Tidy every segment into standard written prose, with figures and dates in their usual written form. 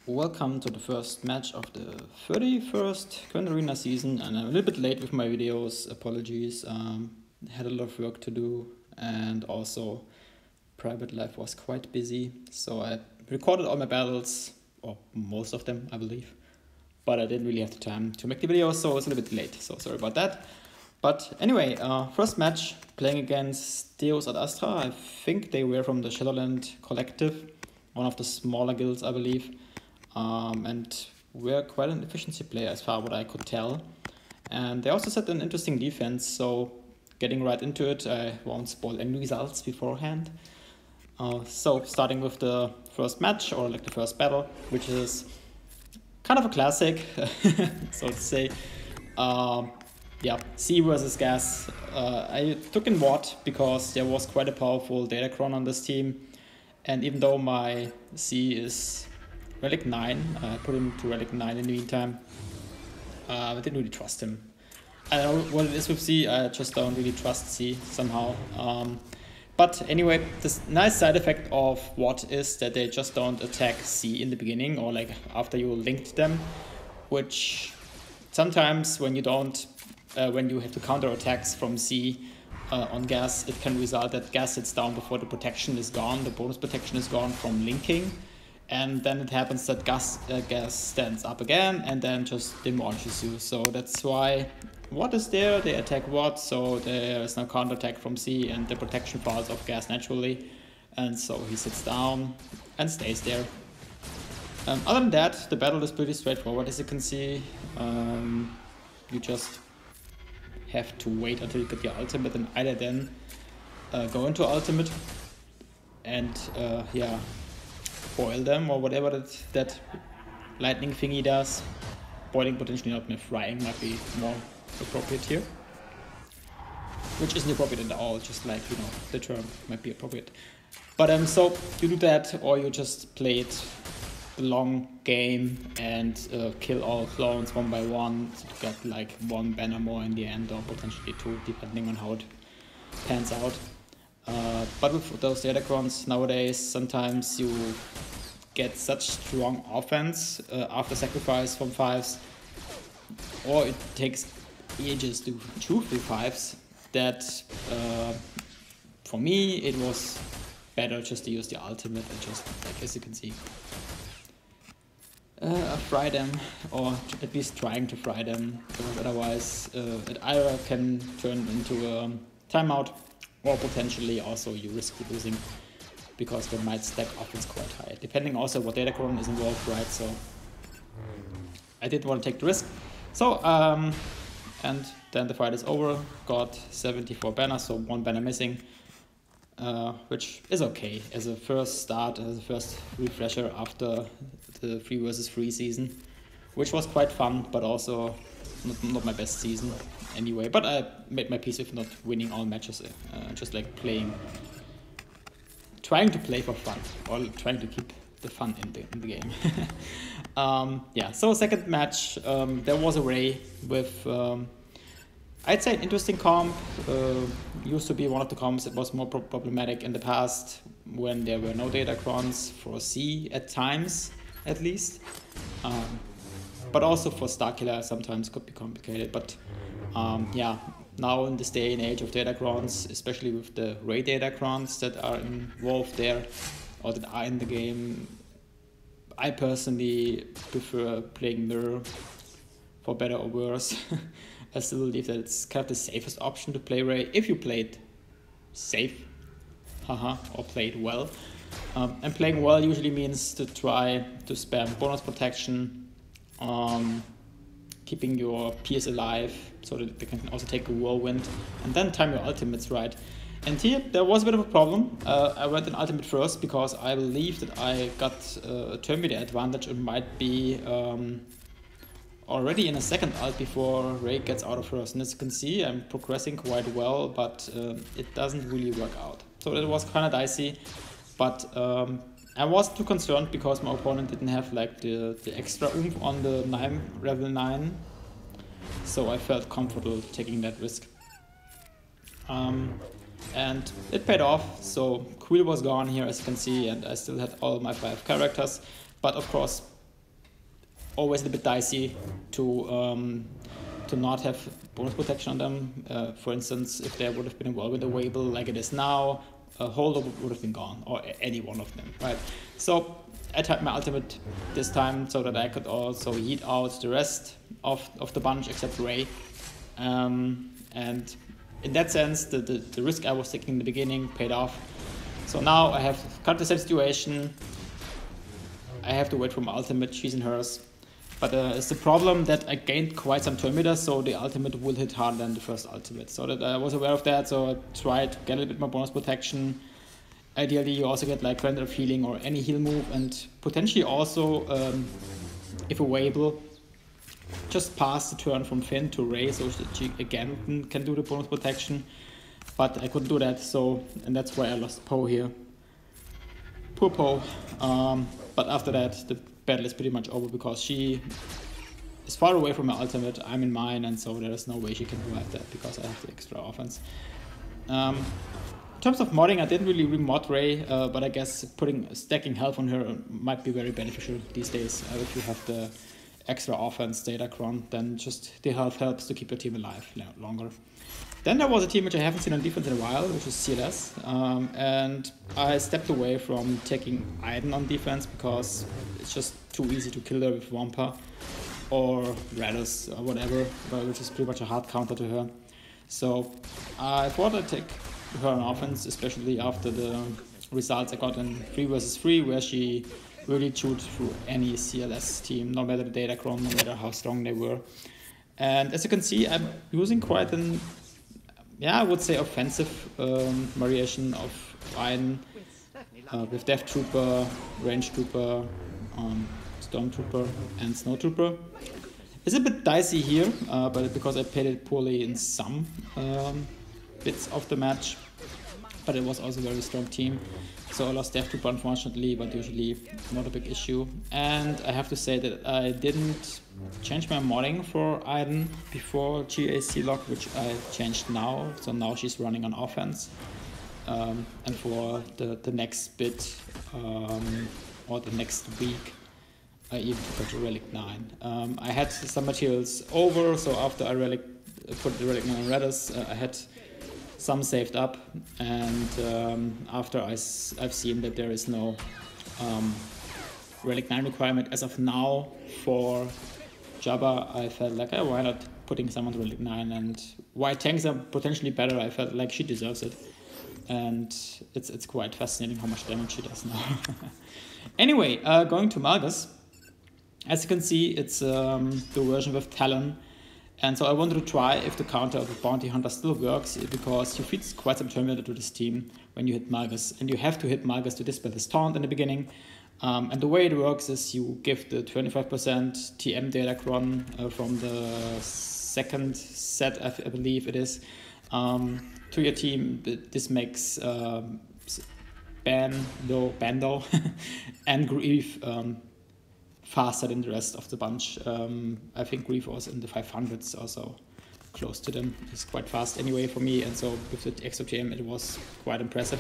Welcome to the first match of the 31st Current Arena season, and I'm a little bit late with my videos, apologies. Had a lot of work to do, and also private life was quite busy, so I recorded all my battles, or most of them I believe, but I didn't really have the time to make the videos, so it's a little bit late, so sorry about that. But anyway, first match, playing against Deus Ad Astra. I think they were from the Shadowland Collective, one of the smaller guilds I believe. And we're quite an efficiency player as far as what I could tell. And they also set an interesting defense, so getting right into it, I won't spoil any results beforehand. So starting with the first match, or like the first battle, which is kind of a classic, so to say. Yeah, C versus GAC. I took in Watt because there was quite a powerful Datacron on this team. And even though my C is Relic 9, I put him to Relic 9 in the meantime. I didn't really trust him. I don't know what it is with C, I just don't really trust C somehow. But anyway, this nice side effect of Watt is that they just don't attack C in the beginning or like after you linked them, which sometimes when you don't, when you have to counter attacks from C on GAC, it can result that GAC sits down before the protection is gone, the bonus protection is gone from linking. And then it happens that GAC stands up again and then just demolishes you. So that's why Watt is there, they attack Watt, so there is no counter attack from C and the protection falls off GAC naturally. And so he sits down and stays there. Other than that, the battle is pretty straightforward, as you can see. You just have to wait until you get your ultimate and either then go into ultimate and yeah, boil them or whatever that lightning thingy does. Boiling potentially not, frying might be more appropriate here. Which isn't appropriate at all, just like, you know, the term might be appropriate. But so you do that, or you just play it a long game and kill all clones one by one to get like one banner more in the end, or potentially two, depending on how it pans out. But with those Datacrons nowadays, sometimes you get such strong offense after sacrifice from 5s, or it takes ages to chew through 5s, that for me it was better just to use the ultimate and just, like as you can see, fry them, or at least trying to fry them, because otherwise it either can turn into a timeout, or potentially also you risk losing, because they might stack offense quite high, depending also what Datacron is involved, right? So I didn't want to take the risk. So and then the fight is over, got 74 banners, so 1 banner missing, which is okay as a first start, as a first refresher after the 3 versus 3 season, which was quite fun, but also not my best season anyway. But I made my peace with not winning all matches, just like trying to play for fun, or trying to keep the fun in the game. Yeah, so second match, there was a Ray with, I'd say, an interesting comp. Used to be one of the comps that was more problematic in the past, when there were no Datacrons for C at times, at least. But also for Starkiller sometimes could be complicated. But yeah, now in this day and age of Datacrons, especially with the Ray Datacrons that are involved there, or that are in the game, I personally prefer playing Mirror, for better or worse. I still believe that it's kind of the safest option to play Ray, if you play it safe, or play it well. And playing well usually means to try to spam bonus protection, keeping your peers alive so that they can also take a whirlwind, and then time your ultimates right. And here there was a bit of a problem. I went in ultimate first because I believe that I got a turn meter advantage and might be already in a second ult before Ray gets out of first. And as you can see, I'm progressing quite well, but it doesn't really work out. So it was kind of dicey, but I wasn't too concerned because my opponent didn't have like the extra oomph on the level 9. So I felt comfortable taking that risk. And it paid off, so Quill was gone here, as you can see, and I still had all my 5 characters. But of course, always a bit dicey to not have bonus protection on them. For instance, if there would have been a Whirlwind available like it is now, a Holder would have been gone, or any one of them, right? So I tried my ultimate this time so that I could also yeet out the rest of the bunch except Ray. And in that sense, the risk I was taking in the beginning paid off. So now I have cut the same situation. I have to wait for my ultimate, she's in hers. But it's the problem that I gained quite some turn meters, so the ultimate will hit harder than the first ultimate. So that I was aware of that, so I tried to get a little bit more bonus protection. Ideally, you also get like Render of Healing or any heal move, and potentially also, if available, just pass the turn from Finn to Ray, so that she again can do the bonus protection. But I couldn't do that, so, and that's why I lost Poe here. Poor Poe. But after that, the battle is pretty much over because she is far away from my ultimate, I'm in mine, and so there is no way she can revive that because I have the extra offense. In terms of modding, I didn't really remod Ray, but I guess stacking health on her might be very beneficial these days. If you have the extra offense Datacron, then just the health helps to keep your team alive longer. Then there was a team which I haven't seen on defense in a while, which is CLS, and I stepped away from taking Aiden on defense because it's just too easy to kill her with Wampa or Radus or whatever, which is pretty much a hard counter to her. So I thought I'd take her on offense, especially after the results I got in 3 vs 3, where she really chewed through any CLS team, no matter the Datacron, no matter how strong they were. And as you can see, I'm using quite an, I would say offensive variation of Aiden with Death Trooper, Range Trooper, Stormtrooper, and Snow Trooper. It's a bit dicey here, but because I played it poorly in some bits of the match, but it was also a very strong team. So I lost Death Trooper unfortunately, but usually not a big issue. And I have to say that I didn't change my modding for Aiden before GAC lock, which I changed now. So now she's running on offense. And for the next bit or the next week, I even took her to Relic 9. I had some materials over, so after I put the Relic 9 on Radus, I had some saved up, and after I've seen that there is no Relic 9 requirement as of now for Jabba, I felt like, oh, why not putting someone to Relic 9, and while tanks are potentially better, I felt like she deserves it. And it's quite fascinating how much damage she does now. Anyway, going to Malgus. As you can see, it's the version with Talon. And so I wanted to try if the counter of a Bounty Hunter still works, because you feed quite some Terminator to this team when you hit Malgus. And you have to hit Malgus to dispel his taunt in the beginning. And the way it works is you give the 25% TM Datacron from the second set, I believe it is, to your team. This makes Bando and Grief faster than the rest of the bunch. I think Grief was in the 500s or so, close to them. It's quite fast anyway for me, and so with the extra TM it was quite impressive.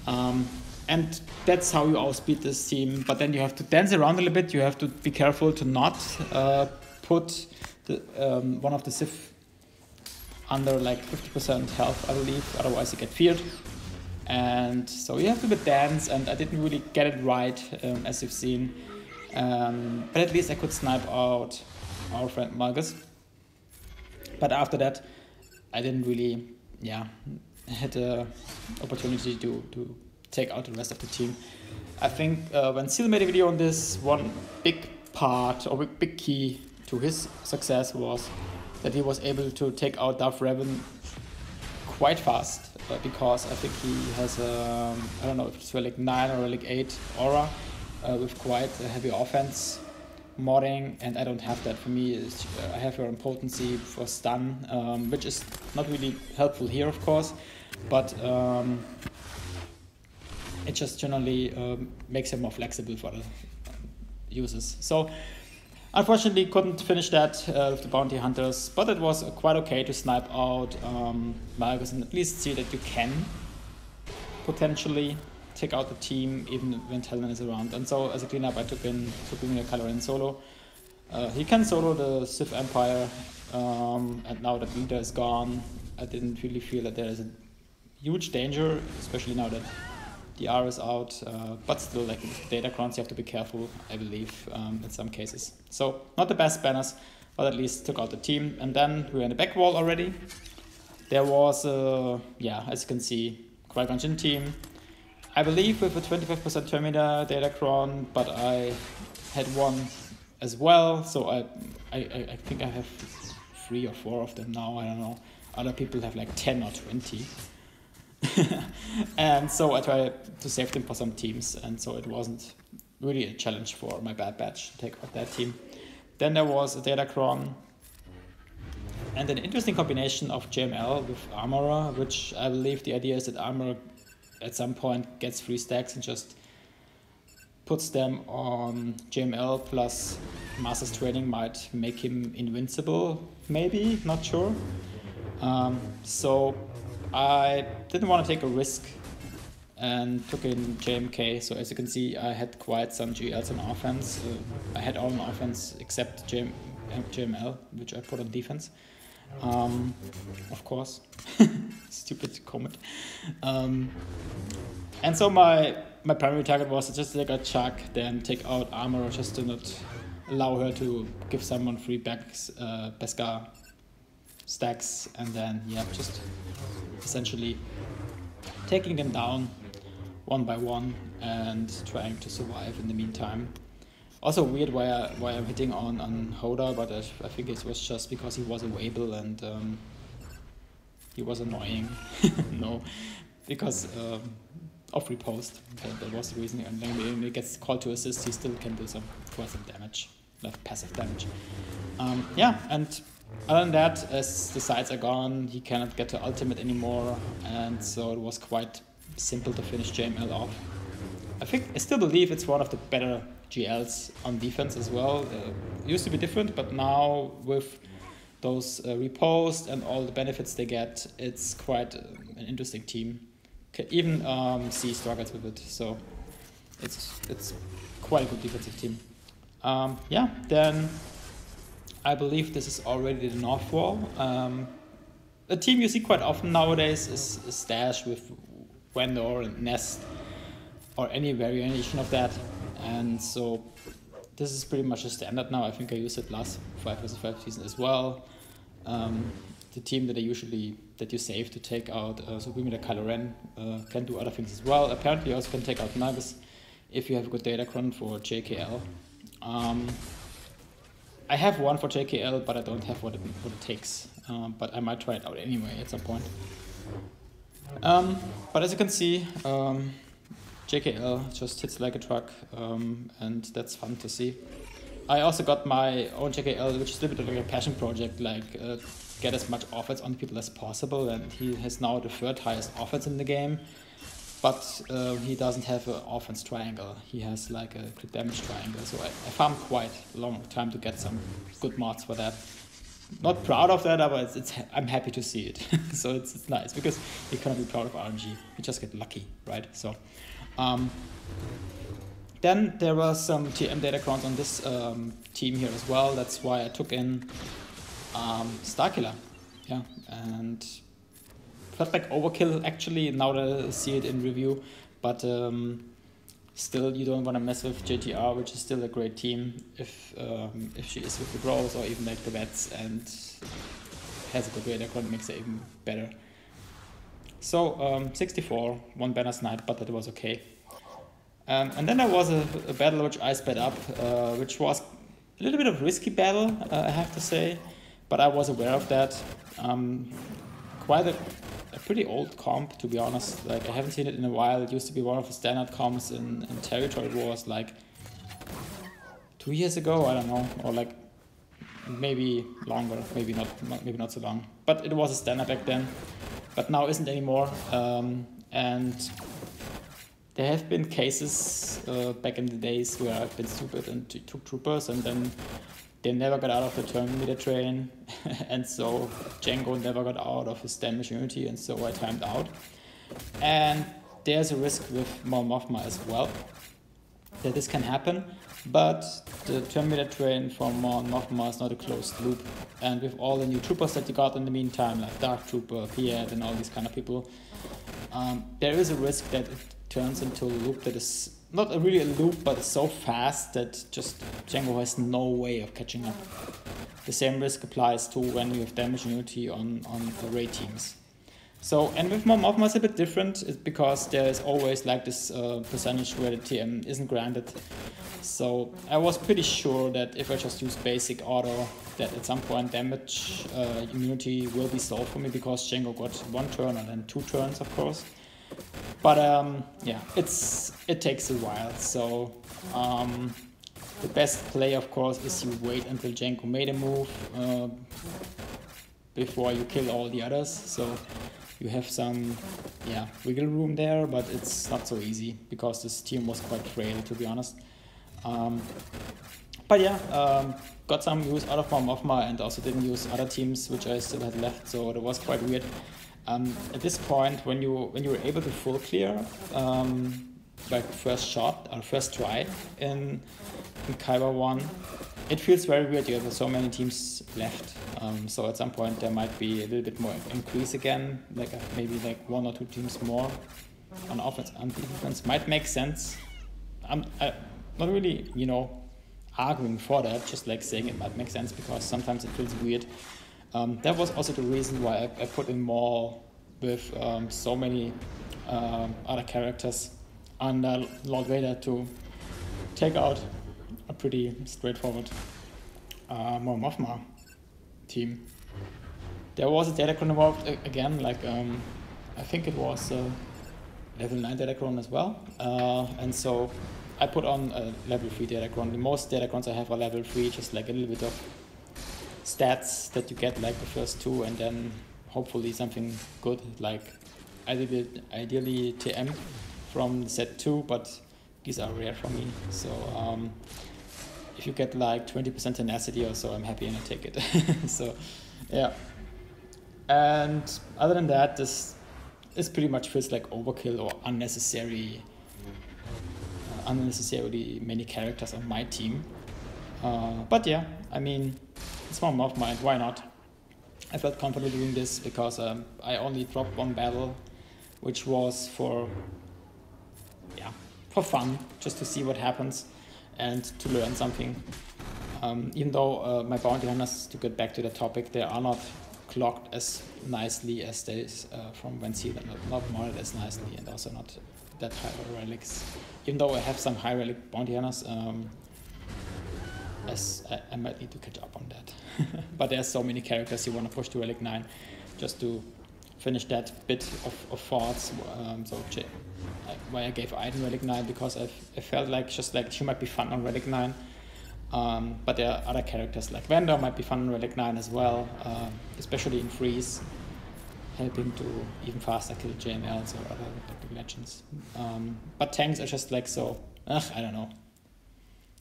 And that's how you outspeed this team, but then you have to dance around a little bit. You have to be careful to not put the, one of the Sith under like 50% health, I believe, otherwise you get feared. And so you have to dance, and I didn't really get it right, as you've seen. But at least I could snipe out our friend Malgus. But after that, I didn't really, had the opportunity to take out the rest of the team. I think when Seal made a video on this, one big part or big key to his success was that he was able to take out Darth Revan quite fast, because I think he has I don't know if it's Relic 9 or Relic 8 aura with quite a heavy offense modding, and I don't have that. For me, I have her in potency for stun, which is not really helpful here, of course, but it just generally makes him more flexible for the users. So unfortunately couldn't finish that with the Bounty Hunters, but it was quite okay to snipe out Malgus and at least see that you can potentially take out the team even when Talon is around. And so as a cleanup, I took in a color in solo. He can solo the Sith Empire, and now that leader is gone, I didn't really feel that there is a huge danger, especially now that the R is out, but still, like Datacrons, you have to be careful, I believe, in some cases. So not the best banners, but at least took out the team. And then we were in the back wall already. There was, as you can see, Qui-Gon Jinn team. I believe with a 25% Terminator Datacron, but I had one as well, so I think I have 3 or 4 of them now, I don't know. Other people have like 10 or 20. And so I tried to save them for some teams, and so it wasn't really a challenge for my Bad Batch to take out that team. Then there was a Datacron, and an interesting combination of JML with Armorer, which I believe the idea is that Armorer at some point gets 3 stacks and just puts them on JML plus Master's Training might make him invincible, maybe, not sure. So I didn't want to take a risk and took in JMK. So as you can see, I had quite some GLs on offense. I had all on offense except JML, which I put on defense. Of course, stupid comment. And so my primary target was to just take out Chuck, then take out Armor, just to not allow her to give someone free Beskar stacks, and then just essentially taking them down one by one and trying to survive in the meantime. Also weird why I'm hitting on Hoda, but I think it was just because he was available and he was annoying. No, because of repost. That was the reason. And then when he gets called to assist, he still can do quite some damage, like passive damage. And other than that, as the sides are gone, he cannot get to ultimate anymore, and so it was quite simple to finish JML off. I still believe it's one of the better GLs on defense as well. It used to be different, but now with those repost and all the benefits they get, it's quite an interesting team. Even C struggles with it, so it's quite a good defensive team. Then I believe this is already the North Wall. A team you see quite often nowadays is Stash with Vendor and Nest, or any variation of that. And so this is pretty much a standard now. I think I used it last 5 vs 5 season as well. The team that you save to take out Supreme Kylo Ren can do other things as well. Apparently you also can take out Malgus if you have a good Datacron for JKL. I have one for JKL, but I don't have what it takes. But I might try it out anyway at some point. But as you can see, JKL just hits like a truck, and that's fun to see. I also got my own JKL, which is a little bit like a passion project, like get as much offense on people as possible, and he has now the 3rd highest offense in the game, but he doesn't have an offense triangle. He has like a crit damage triangle, so I farmed quite a long time to get some good mods for that. Not proud of that, but I'm happy to see it. So it's nice, because you cannot be proud of RNG. You just get lucky, right? So then there were some TM Datacrons on this team here as well. That's why I took in Starkiller. Yeah, and felt like overkill actually now that I see it in review, but still you don't want to mess with JTR, which is still a great team if she is with the bros or even like the vets and has a good Datacron, makes it even better. So 64, 1 banner snipe, but that was okay. And then there was a battle which I sped up, which was a little bit of a risky battle, I have to say, but I was aware of that. Quite a pretty old comp, to be honest. Like, I haven't seen it in a while. It used to be one of the standard comps in Territory Wars, like 2 years ago, I don't know, or like maybe longer, maybe not so long. But it was a standard back then, but now isn't anymore. And there have been cases back in the days where I've been stupid and took troopers, and then they never got out of the Terminator train, and so Django never got out of his damage unity, and so I timed out. And there's a risk with more Mothma as well, that this can happen, but the Terminator train from Mothma is not a closed loop, and with all the new troopers that you got in the meantime, like Dark Trooper, Piet, and all these kind of people, there is a risk that it turns into a loop that is not really a loop, but it's so fast that just Django has no way of catching up. The same risk applies to when you have damage immunity on the raid teams. So, and with Mothma it's a bit different, it's because there is always like this percentage where the TM isn't granted. So I was pretty sure that if I just use basic auto, that at some point damage immunity will be solved for me, because Django got 1 turn and then 2 turns, of course. But yeah, it takes a while. So the best play, of course, is you wait until Django made a move before you kill all the others. So you have some, yeah, wiggle room there, but it's not so easy because this team was quite frail, to be honest. But yeah, got some use out of my Mothma and also didn't use other teams which I still had left, so that was quite weird. At this point, when you were able to full clear, like first shot or first try in Kyber 1, it feels very weird. You have so many teams left, so at some point there might be a little bit more increase again, like maybe like 1 or 2 teams more on offense and defense might make sense. I'm not really, you know, arguing for that, just like saying it might make sense because sometimes it feels weird. That was also the reason why I put in more with so many other characters under Lord Vader to take out a pretty straightforward more Mothma team. There was a Datacron involved again, like I think it was level 9 Datacron as well, and so I put on a level 3 Datacron. The most Datacrons I have are level 3, just like a little bit of stats that you get like the first 2, and then hopefully something good, like ideally TM from set 2, but these are rare for me. So if you get like 20% tenacity or so, I'm happy and I take it. So yeah. And other than that, this pretty much feels like overkill or unnecessarily many characters on my team. But yeah, I mean, it's more Mothma, and why not? I felt comfortable doing this because I only dropped 1 battle, which was for fun, just to see what happens and to learn something. Even though my bounty hunters, to get back to the topic, they are not clocked as nicely as they from Van Seal, not modded as nicely, and also not that high relics. Even though I have some high relic bounty hunters, I might need to catch up on that. But there's so many characters you want to push to relic 9 just to finish that bit of thoughts. Why I gave Aiden relic 9, because I felt like just like she might be fun on relic 9. But there are other characters like Mando might be fun on relic 9 as well, especially in freeze, helping to even faster kill JMLs or other legends. But tanks are just like so, I don't know,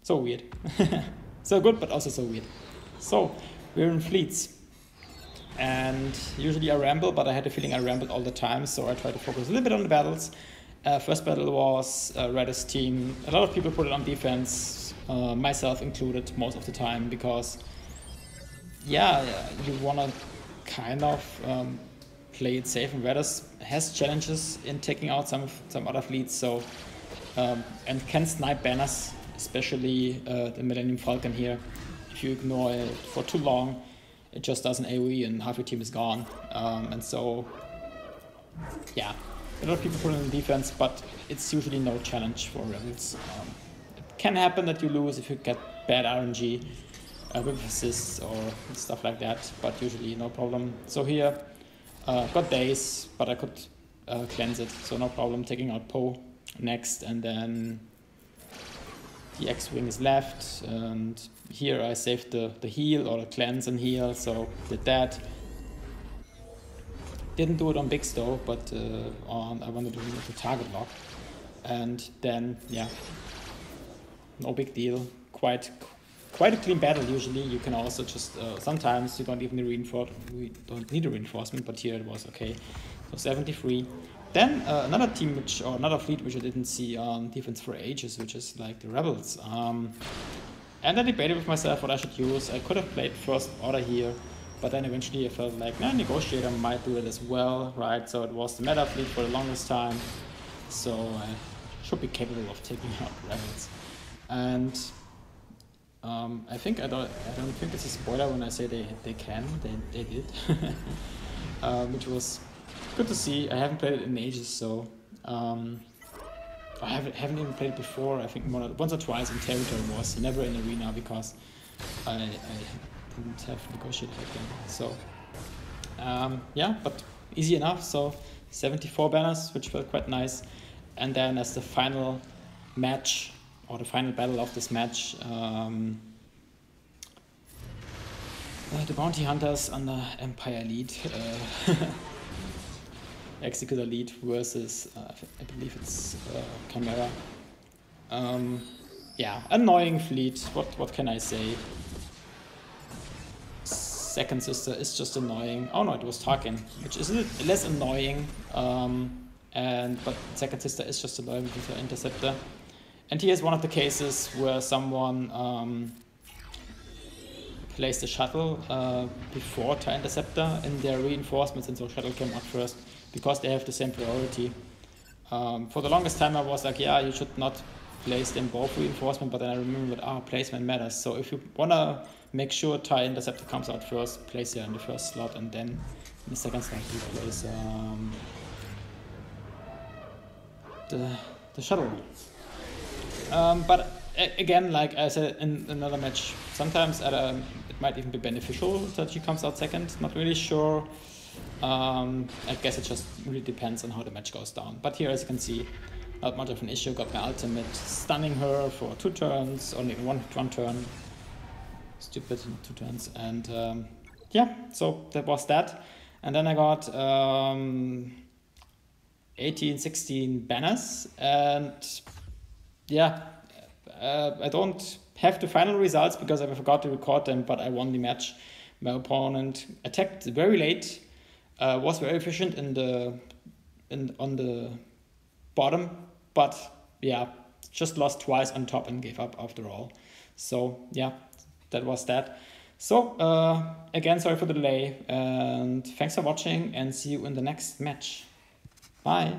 so weird. So good, but also so weird. So we're in fleets, and usually I ramble, but I had a feeling I rambled all the time, so I tried to focus a little bit on the battles. First battle was Redis team. A lot of people put it on defense, myself included most of the time, because yeah, you want to kind of play it safe, and Redis has challenges in taking out some other fleets, so and can snipe banners, especially the Millennium Falcon here. If you ignore it for too long, it just does an AoE and half your team is gone. And so, yeah, a lot of people put it in defense, but it's usually no challenge for Rebels. It can happen that you lose if you get bad RNG with assists or stuff like that, but usually no problem. So here, got days, but I could cleanse it, so no problem taking out Poe next, and then the X-Wing is left, and here I saved the heal or the cleanse and heal, so did that. Didn't do it on Big Stow, but I wanted to do the target lock. And then, yeah, no big deal. Quite a clean battle usually. You can also just, sometimes you don't even need a reinforcement, but here it was okay. So 73. Then another team or another fleet which I didn't see on defense for ages, which is like the Rebels. And I debated with myself what I should use. I could have played First Order here, but then eventually I felt like, Negotiator might do it as well, right? So it was the meta fleet for the longest time, so I should be capable of taking out Rebels. And I don't think it's a spoiler when I say they can. They did, which was good to see. I haven't played it in ages, so I haven't even played it before. I think once or twice in Territory Wars, never in Arena because I didn't have Negotiated back then. So yeah, but easy enough. So 74 banners, which felt quite nice. And then as the final match, or the final battle of this match, the Bounty Hunters under Empire Elite, Executor Elite versus, I believe it's Chimera. Yeah, annoying fleet, what can I say? Second Sister is just annoying. Oh no, it was Tarkin, which is a little less annoying, but Second Sister is just annoying with her Interceptor. And here's one of the cases where someone placed a shuttle before TIE Interceptor in their reinforcements, and so shuttle came out first because they have the same priority. For the longest time I was like, yeah, you should not place them both reinforcement, but then I remembered, placement matters. So if you wanna make sure TIE Interceptor comes out first, place her in the first slot, and then in the second slot you place the shuttle. But again, like I said in another match, sometimes it might even be beneficial that she comes out second. Not really sure. I guess it just really depends on how the match goes down. But here, as you can see, not much of an issue. Got my ultimate, stunning her for 2 turns, only one turn. Stupid 2 turns. And yeah, so that was that. And then I got 18, 16 banners, and yeah, I don't have the final results because I forgot to record them, but I won the match. My opponent attacked very late, was very efficient on the bottom, but yeah, just lost twice on top and gave up after all. So yeah, that was that. So again, sorry for the delay, and thanks for watching, and see you in the next match. Bye.